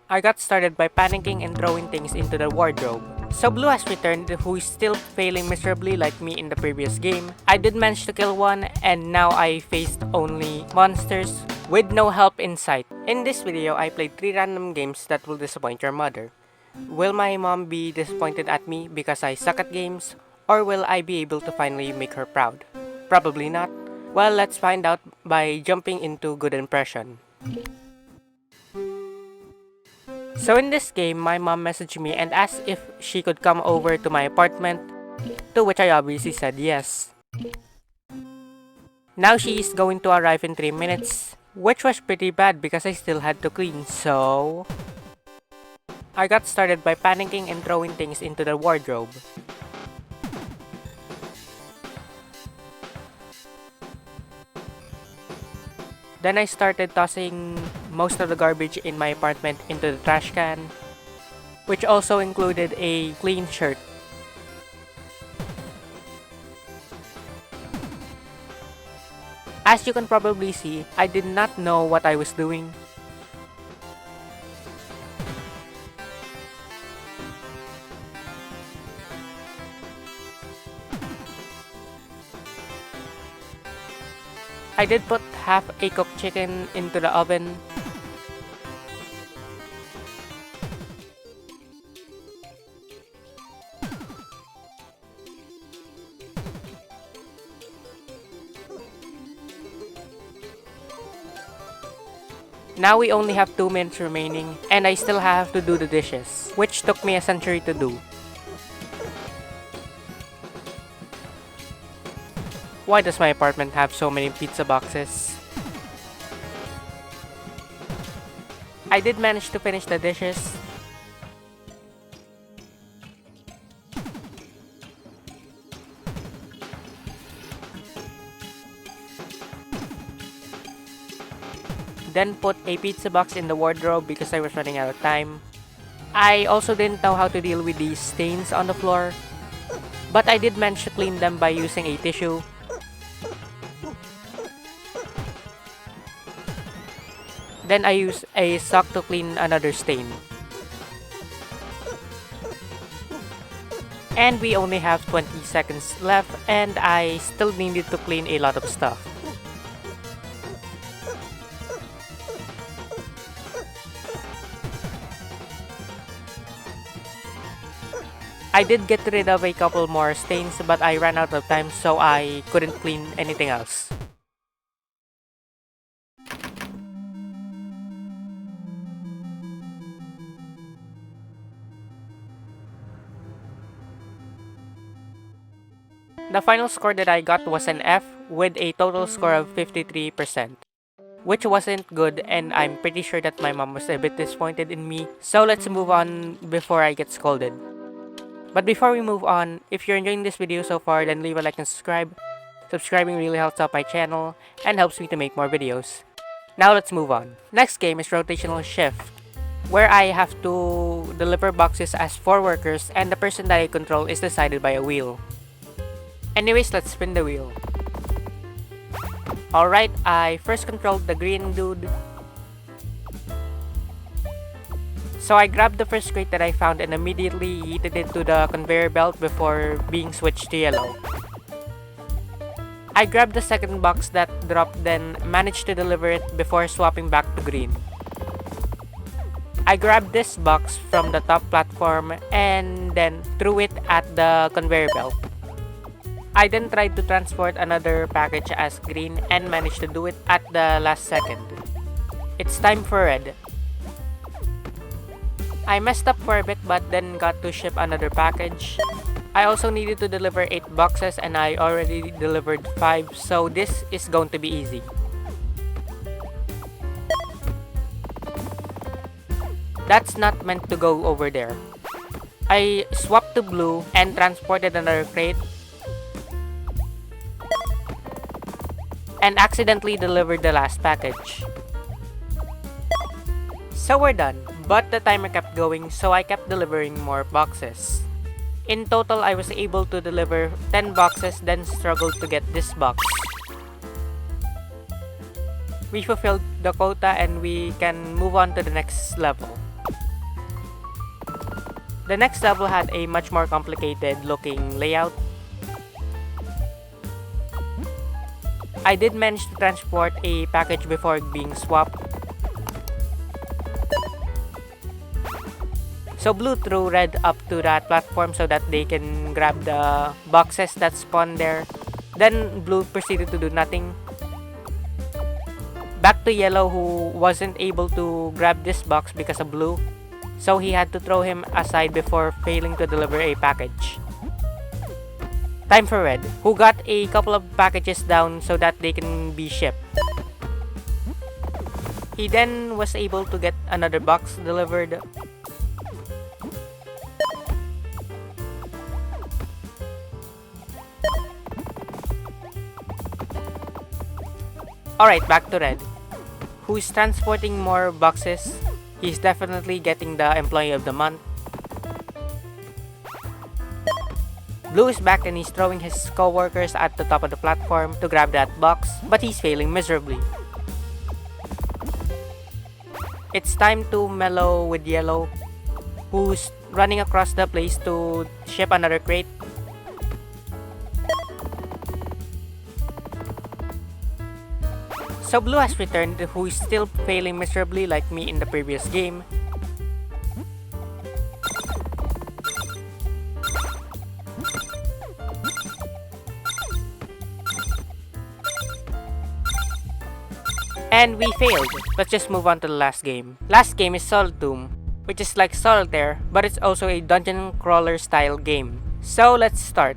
I got started by panicking and throwing things into the wardrobe. So Blue has returned, who is still failing miserably like me in the previous game. I did manage to kill one, and now I faced only monsters with no help in sight. In this video, I played 3 random games that will disappoint your mother. Will my mom be disappointed at me because I suck at games? Or will I be able to finally make her proud? Probably not. Well, let's find out by jumping into good impression. So in this game, my mom messaged me and asked if she could come over to my apartment, to which I obviously said yes. Now she is going to arrive in 3 minutes, which was pretty bad because I still had to clean, so I got started by panicking and throwing things into the wardrobe. Then I started tossing most of the garbage in my apartment into the trash can, which also included a clean shirt. As you can probably see, I did not know what I was doing. I did put half a cooked chicken into the oven. Now we only have 2 minutes remaining, and I still have to do the dishes, which took me a century to do. Why does my apartment have so many pizza boxes? I did manage to finish the dishes. Then put a pizza box in the wardrobe because I was running out of time. I also didn't know how to deal with these stains on the floor, but I did manage to clean them by using a tissue. Then I used a sock to clean another stain. And we only have 20 seconds left, and I still needed to clean a lot of stuff. I did get rid of a couple more stains, but I ran out of time, so I couldn't clean anything else. The final score that I got was an F with a total score of 53%, which wasn't good, and I'm pretty sure that my mom was a bit disappointed in me, so let's move on before I get scolded. But before we move on, if you're enjoying this video so far, then leave a like and subscribe. Subscribing really helps out my channel and helps me to make more videos. Now let's move on. Next game is Rotational Shift, where I have to deliver boxes as 4 workers, and the person that I control is decided by a wheel. Anyways, let's spin the wheel. Alright, I first controlled the green dude. So I grabbed the first crate that I found and immediately yeeted it to the conveyor belt before being switched to yellow. I grabbed the second box that dropped, then managed to deliver it before swapping back to green. I grabbed this box from the top platform and then threw it at the conveyor belt. I then tried to transport another package as green and managed to do it at the last second. It's time for red. I messed up for a bit but then got to ship another package. I also needed to deliver 8 boxes and I already delivered 5, so this is going to be easy. That's not meant to go over there. I swapped to blue and transported another crate, and accidentally delivered the last package. So we're done, but the timer kept going, so I kept delivering more boxes. In total, I was able to deliver 10 boxes, then struggled to get this box. We fulfilled the quota and we can move on to the next level. The next level had a much more complicated looking layout. I did manage to transport a package before being swapped. So Blue threw Red up to that platform so that they can grab the boxes that spawn there. Then Blue proceeded to do nothing. Back to Yellow, who wasn't able to grab this box because of Blue. So he had to throw him aside before failing to deliver a package. Time for Red, who got a couple of packages down so that they can be shipped. He then was able to get another box delivered. Alright, back to Red, who is transporting more boxes. He's definitely getting the Employee of the Month. Blue is back and he's throwing his co-workers at the top of the platform to grab that box, but he's failing miserably. It's time to mellow with Yellow, who's running across the place to ship another crate. So Blue has returned, who is still failing miserably like me in the previous game. And we failed. Let's just move on to the last game. Last game is Solitude, which is like Solitaire, but it's also a dungeon crawler style game. So let's start.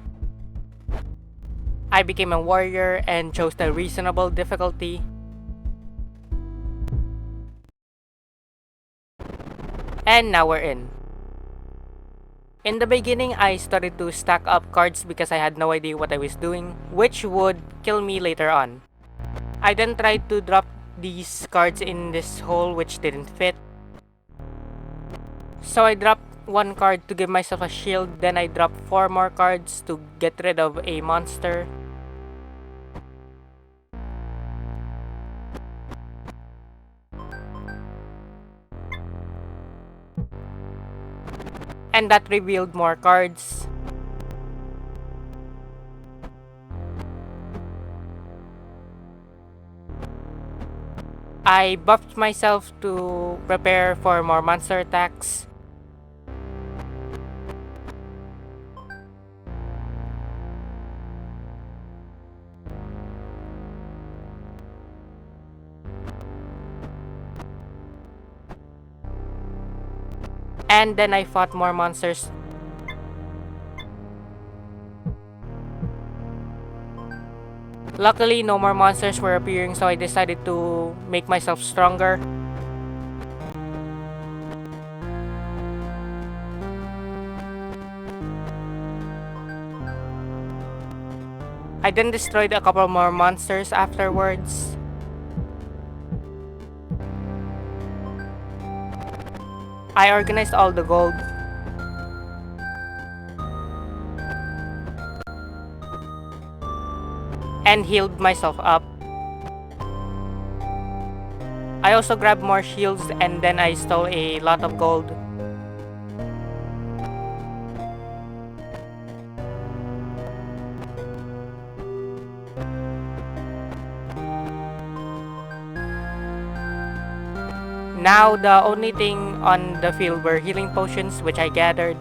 I became a warrior and chose the reasonable difficulty. And now we're in. In the beginning, I started to stack up cards because I had no idea what I was doing, which would kill me later on. I then tried to drop these cards in this hole which didn't fit. So I dropped one card to give myself a shield, then I dropped 4 more cards to get rid of a monster. And that revealed more cards. I buffed myself to prepare for more monster attacks. And then I fought more monsters. Luckily, no more monsters were appearing, so I decided to make myself stronger. I then destroyed a couple more monsters afterwards. I organized all the gold. And healed myself up. I also grabbed more shields and then I stole a lot of gold. Now the only thing on the field were healing potions, which I gathered.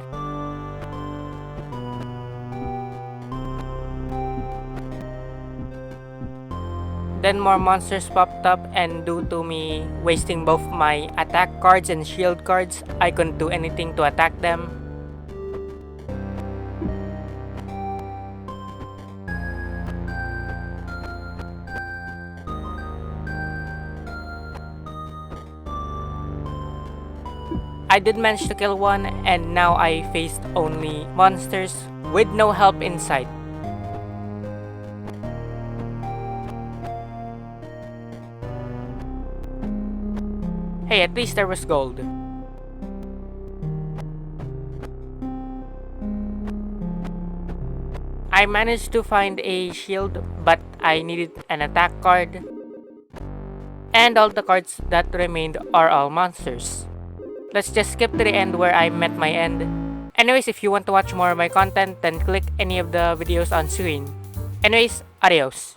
Then more monsters popped up, and due to me wasting both my attack cards and shield cards, I couldn't do anything to attack them. I did manage to kill one, and now I faced only monsters with no help in sight. Hey, at least there was gold. I managed to find a shield, but I needed an attack card. And all the cards that remained are all monsters. Let's just skip to the end where I met my end. Anyways, if you want to watch more of my content, then click any of the videos on screen. Anyways, adios.